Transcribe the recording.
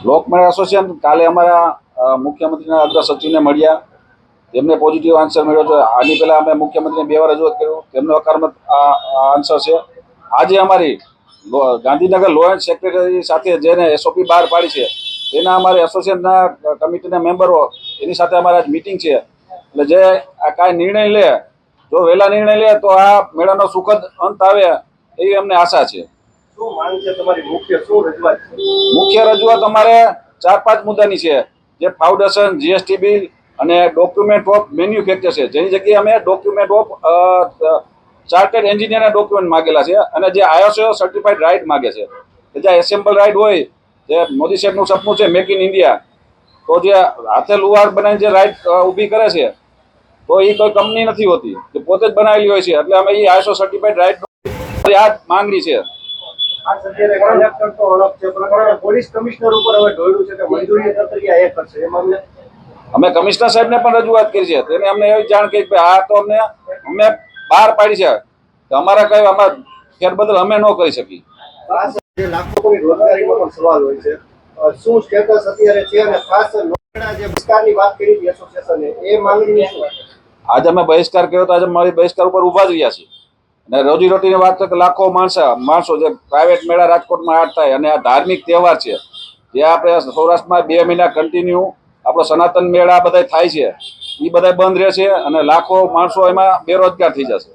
લોકમેળા association કાલે અમારા મુખ્યમંત્રીના અગ્ર સચિવને મળ્યા, તેમને પોઝિટિવ આન્સર મળ્યો છે. આની પહેલાં અમે મુખ્યમંત્રીને 2 વાર રજૂઆત કર્યું, તેમનો હકારાત્મક આન્સર છે. આજે અમારી ગાંધીનગર લો એન્ડ સેક્રેટરી સાથે જેને એસઓપી બહાર પાડી છે તેના અમારે એસોસિએશનના કમિટીના મેમ્બરો એની સાથે અમારા મિટિંગ છે. એટલે જે આ કાંઈ નિર્ણય લે, જો વહેલા નિર્ણય લે તો આ મેળાનો સુખદ અંત આવે એવી અમને આશા છે. શું માંગ છે તમારી? શું રજૂઆત છે? મુખ્ય રજૂઆત અમારે 4-5 મુદ્દાની છે, જે ફાઉન્ડેશન, જીએસટી બિલ અને ડોક્યુમેન્ટ ઓફ મેન્યુફેક્ચર છે. જેની જગ્યાએ અમે ડોક્યુમેન્ટ ઓફ ચાર્ટર્ડ એન્જિનિયરના ડોક્યુમેન્ટ માગેલા છે અને જે આઈએસઓ સર્ટિફાઈડ રાઇડ માગે છે કે જ્યાં એસેમ્બલ રાઇડ હોય, જે મોદી સાહેબનું સપનું છે મેક ઇન ઇન્ડિયા, તો જે હાથે લુહાર બનાવીને જે રાઇડ ઊભી કરે છે તો એ કોઈ કંપની નથી હોતી, જે પોતે જ બનાવેલી હોય છે. એટલે અમે એ આઈએસઓ સર્ટિફાઈડ રાઇડ આ માંગણી છે. પોલીસ કમિશનર ઉપર હવે ઢોળ્યું છે કે મંજૂરી પ્રક્રિયા એ કરશે એ મામલે અમે કમિશનર સાહેબને પણ રજૂઆત કરી છે. તેને અમને એવી જાણ કરી કે આ તો અમે બહાર પાડી છે કે અમારા કઈ આમાં ફેરબદલ અમે ન કરી શકી. લાખોની રોજગારીનો પણ સવાલ હોય છે. શું સ્ટેટસ અત્યારે છે અને ખાસ જે બહિષ્કારની વાત કરી હતી એસોસિએશને, એ માંગણી શું? આજે અમે બહિષ્કાર કર્યો તો આજે મારી બહિષ્કાર ઉપર ઉભા જ રહ્યા છીએ. અને રોજીરોટીની વાત છે કે લાખો માણસો જે પ્રાઇવેટ મેળા રાજકોટમાં આર્ટ થાય અને આ ધાર્મિક તહેવાર છે, જે આપણે સૌરાષ્ટ્રમાં 2 મહિના કન્ટિન્યુ આપણો સનાતન મેળા બધા થાય છે, એ બધા બંધ રહેશે અને લાખો માણસો એમાં બેરોજગાર થઈ જશે.